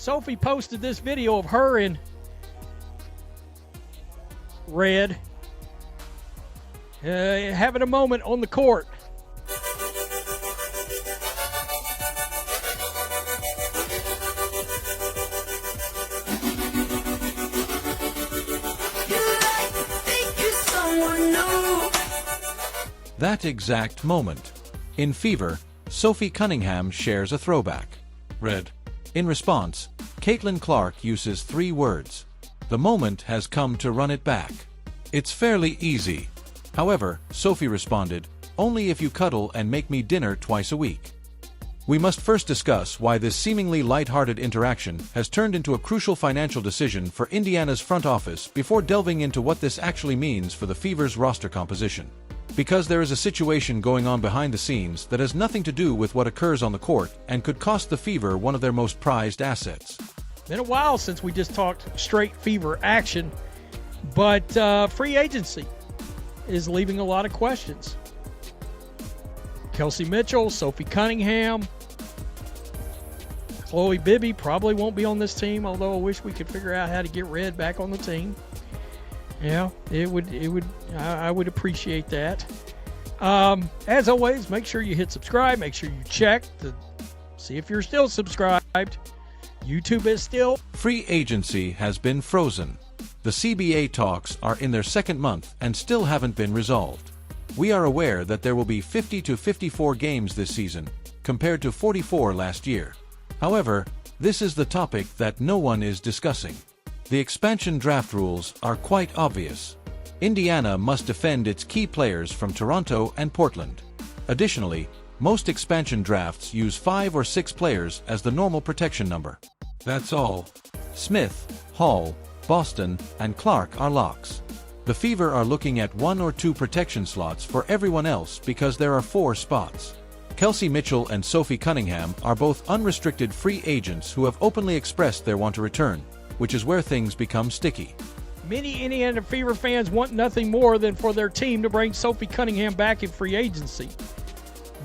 Sophie posted this video of her in red having a moment on the court. That exact moment. In Fever, Sophie Cunningham shares a throwback. Red. In response, Caitlin Clark uses 3 words. The moment has come to run it back. It's fairly easy. However, Sophie responded, only if you cuddle and make me dinner twice a week. We must first discuss why this seemingly light-hearted interaction has turned into a crucial financial decision for Indiana's front office before delving into what this actually means for the Fever's roster composition. Because there is a situation going on behind the scenes that has nothing to do with what occurs on the court and could cost the Fever one of their most prized assets. Been a while since we just talked straight Fever action, but free agency is leaving a lot of questions. Kelsey Mitchell, Sophie Cunningham, Chloe Bibby probably won't be on this team, although I wish we could figure out how to get Red back on the team. Yeah, I would appreciate that. As always, make sure you hit subscribe. Make sure you check to see if you're still subscribed. YouTube is still. Free agency has been frozen. The CBA talks are in their second month and still haven't been resolved. We are aware that there will be 50 to 54 games this season, compared to 44 last year. However, this is the topic that no one is discussing. The expansion draft rules are quite obvious. Indiana must defend its key players from Toronto and Portland. Additionally, most expansion drafts use 5 or 6 players as the normal protection number. That's all. Smith, Hall, Boston, and Clark are locks. The Fever are looking at 1 or 2 protection slots for everyone else because there are 4 spots. Kelsey Mitchell and Sophie Cunningham are both unrestricted free agents who have openly expressed their want to return, which is where things become sticky. Many Indiana Fever fans want nothing more than for their team to bring Sophie Cunningham back in free agency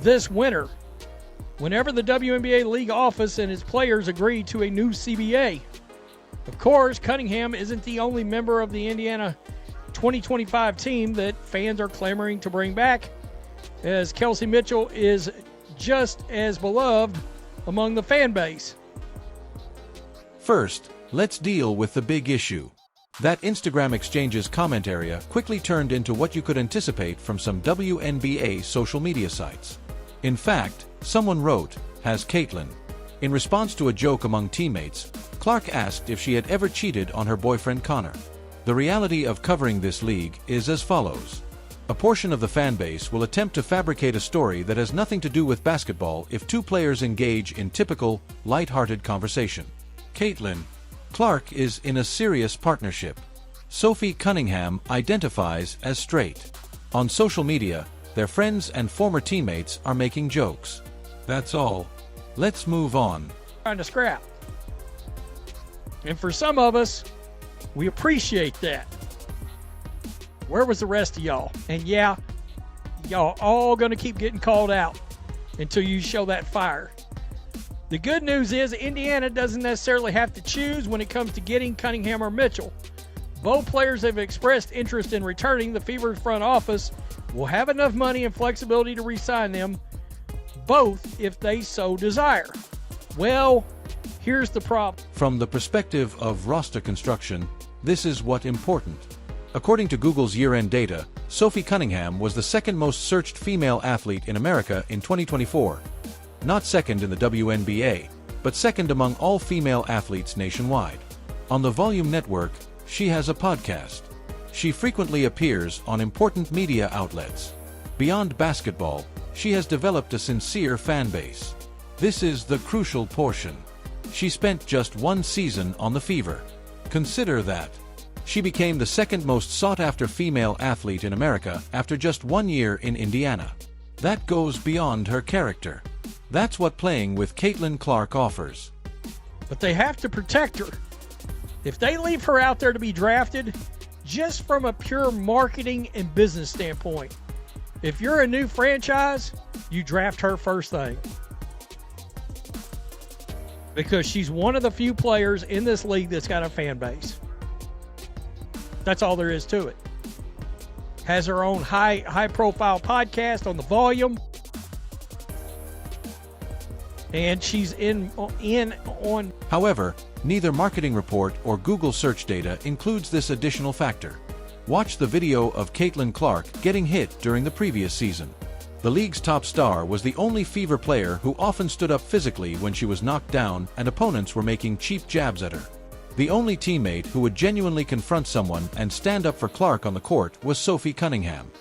this winter, whenever the WNBA league office and its players agree to a new CBA. Of course, Cunningham isn't the only member of the Indiana 2025 team that fans are clamoring to bring back, as Kelsey Mitchell is just as beloved among the fan base. First, let's deal with the big issue. That Instagram exchanges comment area quickly turned into what you could anticipate from some WNBA social media sites. In fact, someone wrote, "Has Caitlin?" In response to a joke among teammates, Clark asked if she had ever cheated on her boyfriend Connor. The reality of covering this league is as follows. A portion of the fan base will attempt to fabricate a story that has nothing to do with basketball if 2 players engage in typical, light-hearted conversation. Caitlin Clark is in a serious partnership. Sophie Cunningham identifies as straight. On social media, their friends and former teammates are making jokes. That's all. Let's move on. Trying to scrap. And for some of us, we appreciate that. Where was the rest of y'all? And yeah, y'all all going to keep getting called out until you show that fire. The good news is Indiana doesn't necessarily have to choose when it comes to getting Cunningham or Mitchell. Both players have expressed interest in returning. The Fever front office will have enough money and flexibility to re-sign them, both if they so desire. Well, here's the problem. From the perspective of roster construction, this is what's important. According to Google's year-end data, Sophie Cunningham was the second most searched female athlete in America in 2024. Not second in the WNBA, but second among all female athletes nationwide. On the Volume Network, she has a podcast. She frequently appears on important media outlets. Beyond basketball, she has developed a sincere fan base. This is the crucial portion. She spent just 1 season on the Fever. Consider that. She became the second most sought-after female athlete in America after just 1 year in Indiana. That goes beyond her character. That's what playing with Caitlin Clark offers. But they have to protect her. If they leave her out there to be drafted, just from a pure marketing and business standpoint, if you're a new franchise, you draft her first thing. because she's one of the few players in this league that's got a fan base. That's all there is to it. Has her own high profile podcast on the Volume. And she's in on. However, neither marketing report or Google search data includes this additional factor. Watch the video of Caitlin Clark getting hit during the previous season. The league's top star was the only Fever player who often stood up physically when she was knocked down and opponents were making cheap jabs at her. The only teammate who would genuinely confront someone and stand up for Clark on the court was Sophie Cunningham.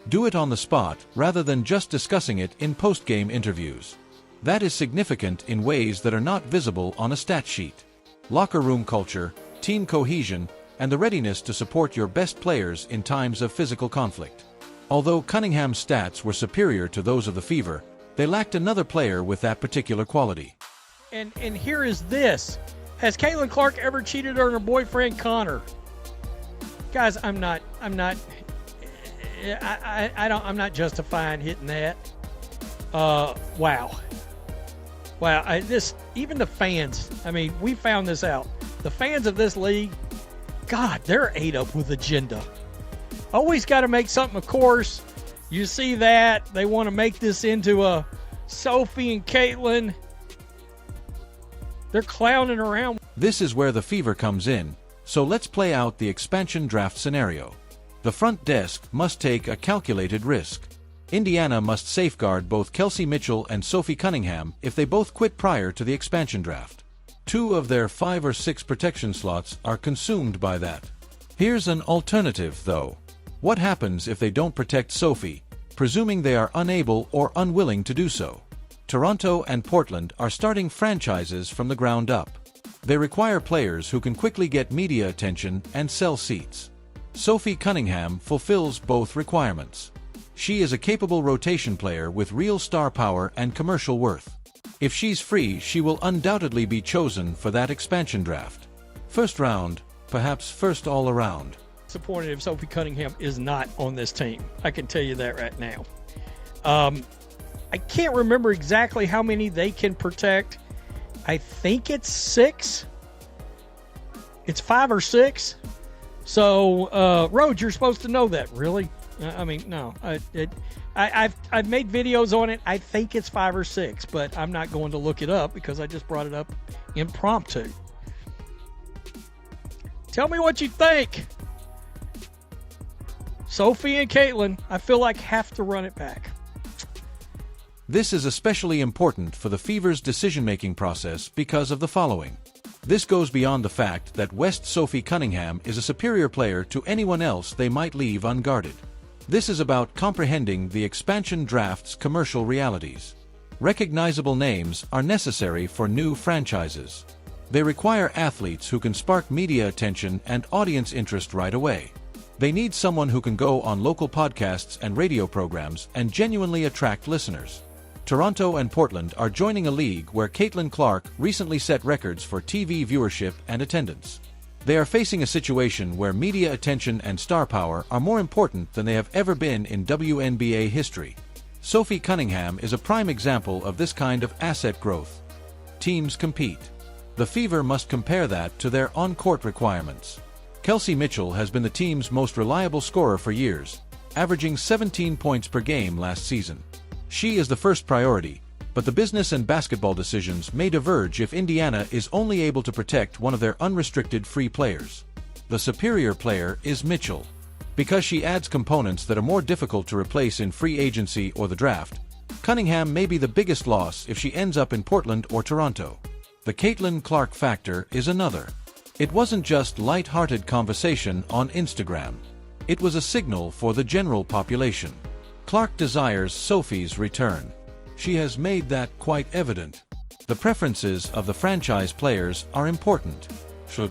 Do it on the spot rather than just discussing it in post-game interviews. That is significant in ways that are not visible on a stat sheet. Locker room culture, team cohesion, and the readiness to support your best players in times of physical conflict. Although Cunningham's stats were superior to those of the Fever, they lacked another player with that particular quality. And here is this. Has Caitlin Clark ever cheated on her boyfriend Connor? Guys, I'm not justifying hitting that. Wow. Even the fans, I mean, we found this out. The fans of this league, God, they're ate up with agenda. Always got to make something, of course. You see that. They want to make this into a Sophie and Caitlin. They're clowning around. This is where the Fever comes in, so let's play out the expansion draft scenario. The front desk must take a calculated risk. Indiana must safeguard both Kelsey Mitchell and Sophie Cunningham if they both quit prior to the expansion draft. 2 of their 5 or 6 protection slots are consumed by that. Here's an alternative, though. What happens if they don't protect Sophie, presuming they are unable or unwilling to do so? Toronto and Portland are starting franchises from the ground up. They require players who can quickly get media attention and sell seats. Sophie Cunningham fulfills both requirements. She is a capable rotation player with real star power and commercial worth. If she's free, she will undoubtedly be chosen for that expansion draft. First round, perhaps first all around. Disappointed if Sophie Cunningham is not on this team. I can tell you that right now. I can't remember exactly how many they can protect. I think it's 6. It's 5 or 6. So, Rhodes, you're supposed to know that, really? I mean, no. I've made videos on it. I think it's 5 or 6, but I'm not going to look it up because I just brought it up impromptu. Tell me what you think. Sophie and Caitlin, I feel like have to run it back. This is especially important for the Fever's decision-making process because of the following. This goes beyond the fact that West Sophie Cunningham is a superior player to anyone else they might leave unguarded. This is about comprehending the expansion draft's commercial realities. Recognizable names are necessary for new franchises. They require athletes who can spark media attention and audience interest right away. They need someone who can go on local podcasts and radio programs and genuinely attract listeners. Toronto and Portland are joining a league where Caitlin Clark recently set records for TV viewership and attendance. They are facing a situation where media attention and star power are more important than they have ever been in WNBA history. Sophie Cunningham is a prime example of this kind of asset growth. Teams compete. The Fever must compare that to their on-court requirements. Kelsey Mitchell has been the team's most reliable scorer for years, averaging 17 points per game last season. She is the first priority, but the business and basketball decisions may diverge if Indiana is only able to protect one of their unrestricted free players. The superior player is Mitchell. Because she adds components that are more difficult to replace in free agency or the draft, Cunningham may be the biggest loss if she ends up in Portland or Toronto. The Caitlin Clark factor is another. It wasn't just light-hearted conversation on Instagram. It was a signal for the general population. Clark desires Sophie's return. She has made that quite evident. The preferences of the franchise players are important. Should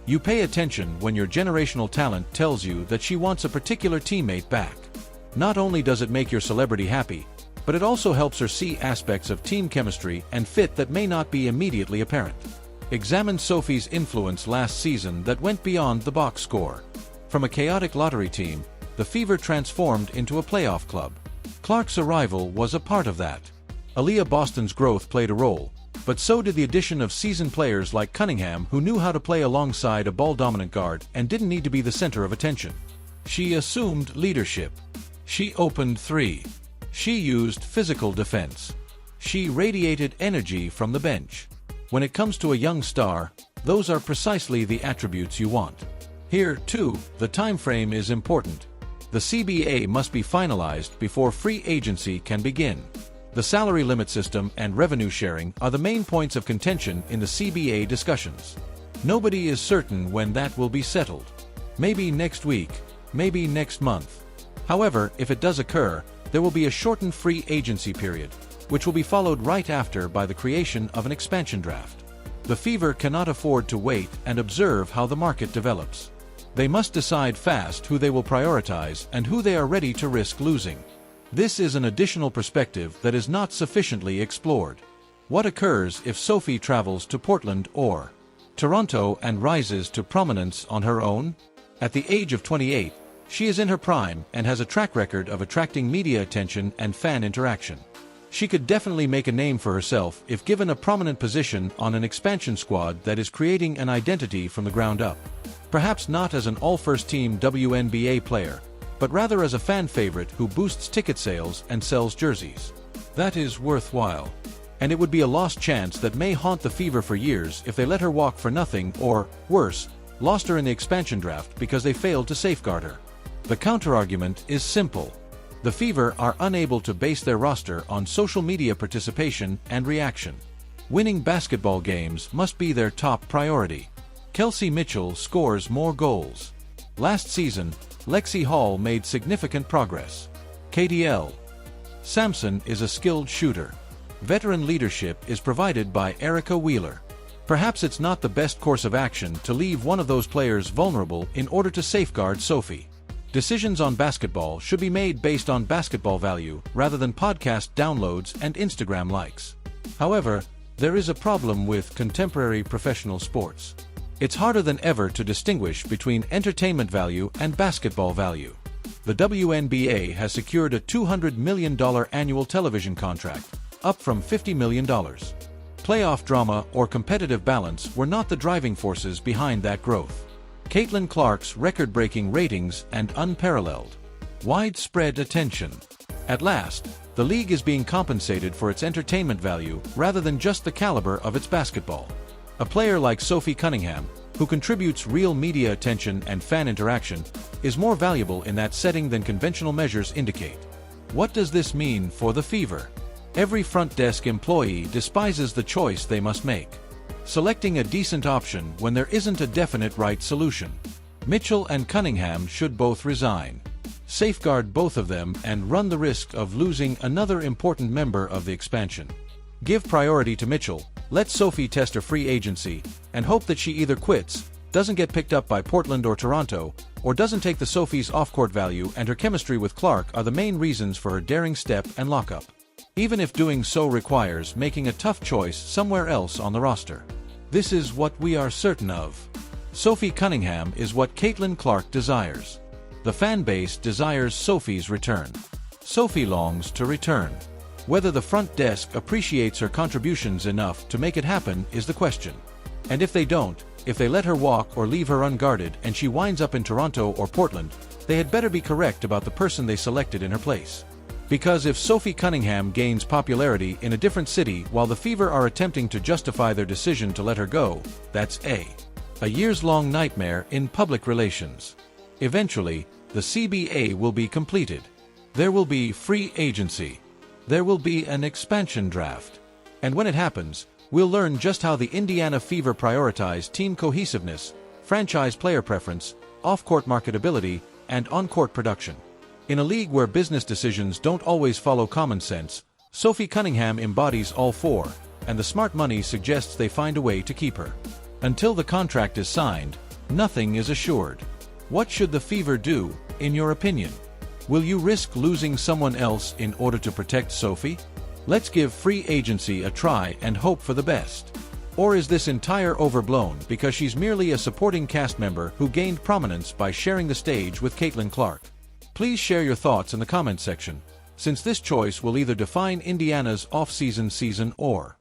you pay attention when your generational talent tells you that she wants a particular teammate back? Not only does it make your celebrity happy, but it also helps her see aspects of team chemistry and fit that may not be immediately apparent. Examine Sophie's influence last season that went beyond the box score. From a chaotic lottery team, the Fever transformed into a playoff club. Clark's arrival was a part of that. Aaliyah Boston's growth played a role, But so did the addition of seasoned players like Cunningham, who knew how to play alongside a ball-dominant guard and didn't need to be the center of attention. She assumed leadership. She opened three. She used physical defense. She radiated energy from the bench. When it comes to a young star, those are precisely the attributes you want. Here, too, the time frame is important. The CBA must be finalized before free agency can begin. The salary limit system and revenue sharing are the main points of contention in the CBA discussions. Nobody is certain when that will be settled. Maybe next week, maybe next month. However, if it does occur, there will be a shortened free agency period, which will be followed right after by the creation of an expansion draft. The Fever cannot afford to wait and observe how the market develops. They must decide fast who they will prioritize and who they are ready to risk losing. This is an additional perspective that is not sufficiently explored. What occurs if Sophie travels to Portland or Toronto and rises to prominence on her own? At the age of 28, she is in her prime and has a track record of attracting media attention and fan interaction. She could definitely make a name for herself if given a prominent position on an expansion squad that is creating an identity from the ground up. Perhaps not as an all-first-team WNBA player, but rather as a fan favorite who boosts ticket sales and sells jerseys. That is worthwhile. And it would be a lost chance that may haunt the Fever for years if they let her walk for nothing or, worse, lost her in the expansion draft because they failed to safeguard her. The counterargument is simple. The Fever are unable to base their roster on social media participation and reaction. Winning basketball games must be their top priority. Kelsey Mitchell scores more goals. Last season, Lexi Hall made significant progress. KDL. Sampson is a skilled shooter. Veteran leadership is provided by Erica Wheeler. Perhaps it's not the best course of action to leave one of those players vulnerable in order to safeguard Sophie. Decisions on basketball should be made based on basketball value rather than podcast downloads and Instagram likes. However, there is a problem with contemporary professional sports. It's harder than ever to distinguish between entertainment value and basketball value. The WNBA has secured a $200 million annual television contract, up from $50 million. Playoff drama or competitive balance were not the driving forces behind that growth. Caitlin Clark's record-breaking ratings and unparalleled, widespread attention. At last, the league is being compensated for its entertainment value rather than just the caliber of its basketball. A player like Sophie Cunningham, who contributes real media attention and fan interaction, is more valuable in that setting than conventional measures indicate. What does this mean for the Fever? Every front desk employee despises the choice they must make, selecting a decent option when there isn't a definite right solution. Mitchell and Cunningham should both resign. Safeguard both of them and run the risk of losing another important member of the expansion. Give priority to Mitchell, let Sophie test her free agency, and hope that she either quits, doesn't get picked up by Portland or Toronto, or doesn't take the Sophie's off-court value and her chemistry with Clark are the main reasons for her daring step and lockup. Even if doing so requires making a tough choice somewhere else on the roster. This is what we are certain of. Sophie Cunningham is what Caitlin Clark desires. The fan base desires Sophie's return. Sophie longs to return. Whether the front desk appreciates her contributions enough to make it happen is the question. And if they don't, if they let her walk or leave her unguarded and she winds up in Toronto or Portland, they had better be correct about the person they selected in her place. Because if Sophie Cunningham gains popularity in a different city while the Fever are attempting to justify their decision to let her go, that's a years-long nightmare in public relations. Eventually, the CBA will be completed. There will be free agency. There will be an expansion draft. And when it happens, we'll learn just how the Indiana Fever prioritize team cohesiveness, franchise player preference, off-court marketability, and on-court production. In a league where business decisions don't always follow common sense, Sophie Cunningham embodies all four, and the smart money suggests they find a way to keep her. Until the contract is signed, nothing is assured. What should the Fever do, in your opinion? Will you risk losing someone else in order to protect Sophie? Let's give free agency a try and hope for the best. Or is this entire overblown because she's merely a supporting cast member who gained prominence by sharing the stage with Caitlin Clark? Please share your thoughts in the comments section, since this choice will either define Indiana's off-season or